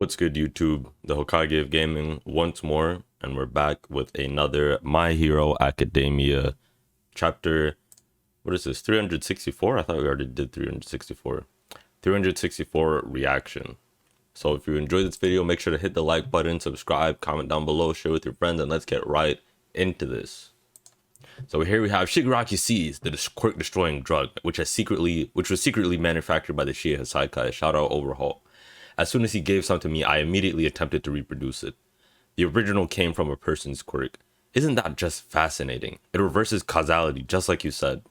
What's good, YouTube? The Hokage of Gaming once more, and we're back with another My Hero Academia chapter. What is this? 364? I thought we already did 364. 364 reaction. So if you enjoyed this video, make sure to hit the like button, subscribe, comment down below, share with your friends, and let's get right into this. So here we have Shigaraki sees the quirk destroying drug, which was secretly manufactured by the Shueisha Saikai. Shout out Overhaul. As soon as he gave some to me, I immediately attempted to reproduce it. The original came from a person's quirk. Isn't that just fascinating? It reverses causality, just like you said.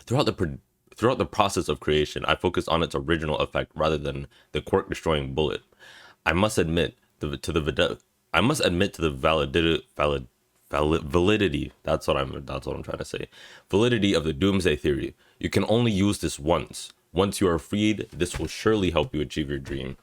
Throughout the process of creation, I focused on its original effect rather than the quirk-destroying bullet. I must admit to the validity. That's what I'm trying to say. Validity of the doomsday theory. You can only use this once. Once you are freed, this will surely help you achieve your dream.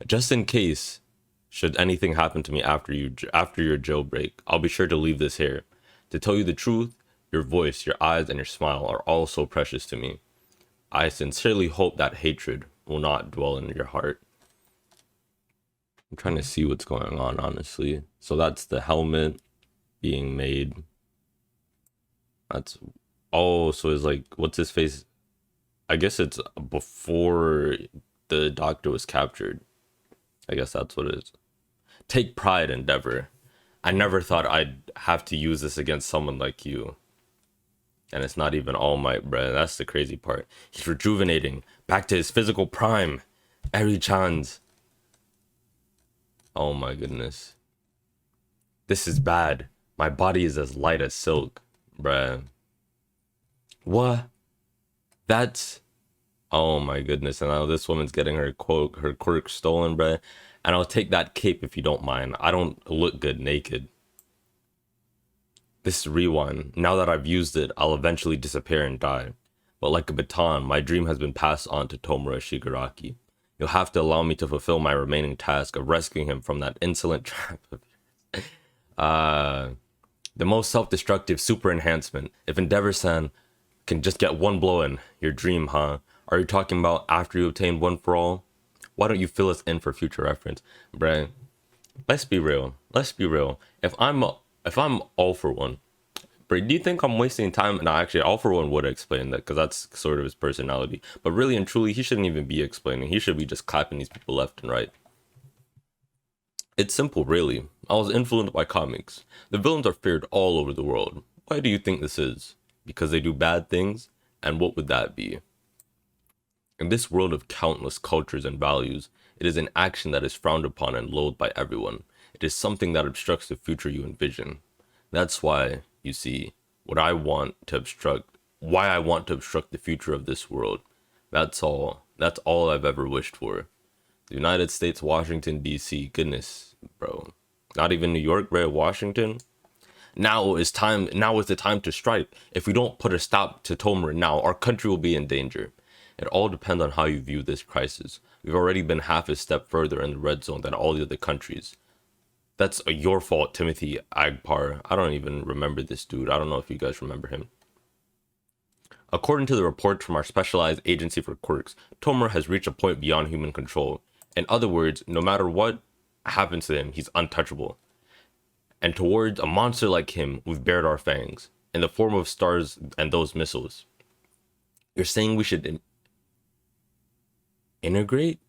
Just in case, should anything happen to me after your jailbreak, I'll be sure to leave this here. To tell you the truth, your voice, your eyes, and your smile are all so precious to me. I sincerely hope that hatred will not dwell in your heart. I'm trying to see what's going on, honestly. So that's the helmet being made. So it's like, what's his face? I guess it's before the doctor was captured. I guess that's what it is. Take pride, Endeavor. I never thought I'd have to use this against someone like you. And it's not even All Might, bruh. That's the crazy part. He's rejuvenating, back to his physical prime. Eri-chan's. Oh my goodness. This is bad. My body is as light as silk. Bruh. What? That's... Oh my goodness. And now this woman's getting her quirk stolen, bruh. And I'll take that cape if you don't mind. I don't look good naked. This is rewind. Now that I've used it, I'll eventually disappear and die. But like a baton, my dream has been passed on to Tomura Shigaraki. You'll have to allow me to fulfill my remaining task of rescuing him from that insolent trap of yours. The most self-destructive super enhancement. If Endeavor-san can just get one blow in, your dream, huh? Are you talking about after you obtain one for all? Why don't you fill us in for future reference? Bruh, let's be real. Let's be real. If I'm all for one, bruh, do you think I'm wasting time? No, actually, all for one would explain that because that's sort of his personality. But really and truly, he shouldn't even be explaining. He should be just clapping these people left and right. It's simple, really. I was influenced by comics. The villains are feared all over the world. Why do you think this is? Because they do bad things? And what would that be? In this world of countless cultures and values, it is an action that is frowned upon and loathed by everyone. It is something that obstructs the future you envision. That's why, you see, why I want to obstruct the future of this world. That's all I've ever wished for. The United States, Washington, D.C. Goodness, bro. Not even New York, bro. Washington. Now is the time to strike. If we don't put a stop to Tomura now, our country will be in danger. It all depends on how you view this crisis. We've already been half a step further in the red zone than all the other countries. That's your fault, Timothy Agpar. I don't even remember this dude. I don't know if you guys remember him. According to the report from our specialized agency for quirks, Tomura has reached a point beyond human control. In other words, no matter what happens to him, he's untouchable. And towards a monster like him, we've bared our fangs, in the form of stars and those missiles. You're saying we should integrate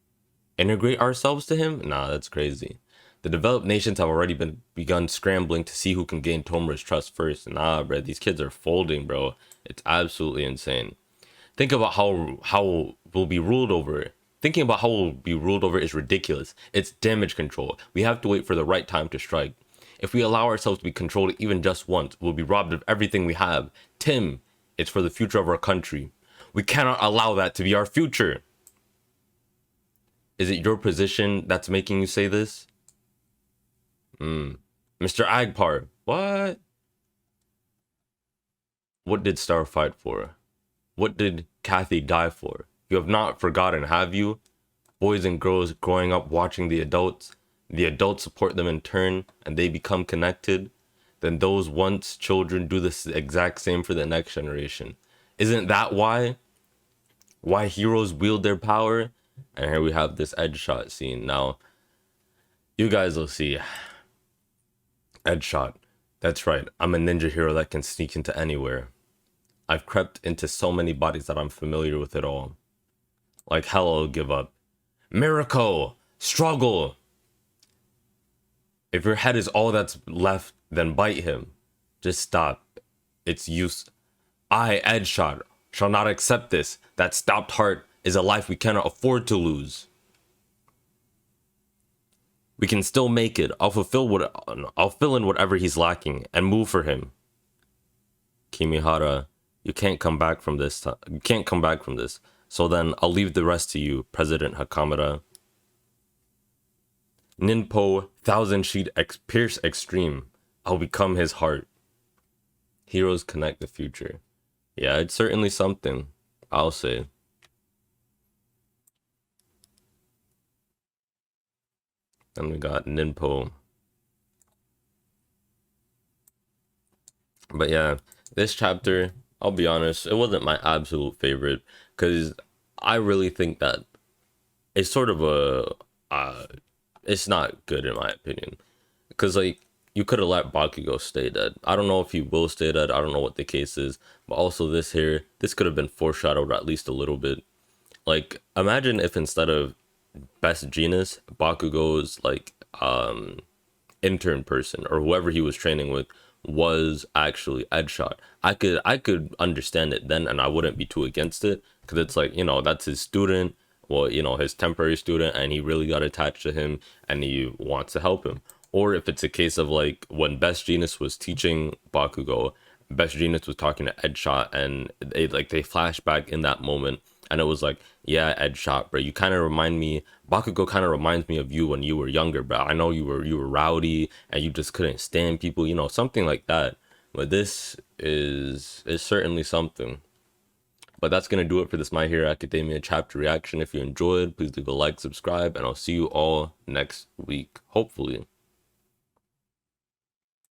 ourselves to him? Nah, that's crazy. The developed nations have already begun scrambling to see who can gain Tomura's trust first. Nah, bro, these kids are folding, bro. It's absolutely insane. Think about how we'll be ruled over. Thinking about how we'll be ruled over is ridiculous. It's damage control. We have to wait for the right time to strike. If we allow ourselves to be controlled even just once, we'll be robbed of everything we have. Tim, it's for the future of our country. We cannot allow that to be our future. Is it your position that's making you say this? Mr. Agpar, what? What did Star fight for? What did Kathy die for? You have not forgotten, have you? Boys and girls growing up watching the adults support them in turn, and they become connected. Then those once children do the exact same for the next generation. Isn't that why? why heroes wield their power. And here we have this Edgeshot scene. Now, you guys will see. Edgeshot. That's right. I'm a ninja hero that can sneak into anywhere. I've crept into so many bodies that I'm familiar with it all. Like hell, I'll give up. Miracle! Struggle! If your head is all that's left, then bite him. Just stop. It's use. I, Edgeshot, shall not accept this. That stopped heart is a life we cannot afford to lose. We can still make it. I'll fill in whatever he's lacking and move for him. Kimihara, you can't come back from this. You can't come back from this. So then I'll leave the rest to you, President Hakamura. Ninpo, thousand sheet pierce extreme. I'll become his heart. Heroes connect the future. Yeah, it's certainly something, I'll say. Then we got Ninpo. But yeah, this chapter, I'll be honest, it wasn't my absolute favorite because I really think that it's sort of it's not good in my opinion. Because like you could have let Bakugo stay dead. I don't know if he will stay dead. I don't know what the case is. But also this could have been foreshadowed at least a little bit. Like imagine if instead of Best Genius, Bakugo's like intern person or whoever he was training with was actually Edgeshot. I could understand it then and I wouldn't be too against it because it's like, you know, that's his student, well, you know, his temporary student, and he really got attached to him and he wants to help him. Or if it's a case of like when Best Genius was teaching Bakugo, Best Genius was talking to Edgeshot and they flash back in that moment and it was like, yeah, Edgeshot, bro, you kind of remind me, Bakugo kind of reminds me of you when you were younger, bro. I know you were rowdy and you just couldn't stand people, you know, something like that. But this is certainly something. But that's gonna do it for this My Hero Academia chapter reaction. If you enjoyed, please leave a like, subscribe, and I'll see you all next week, hopefully.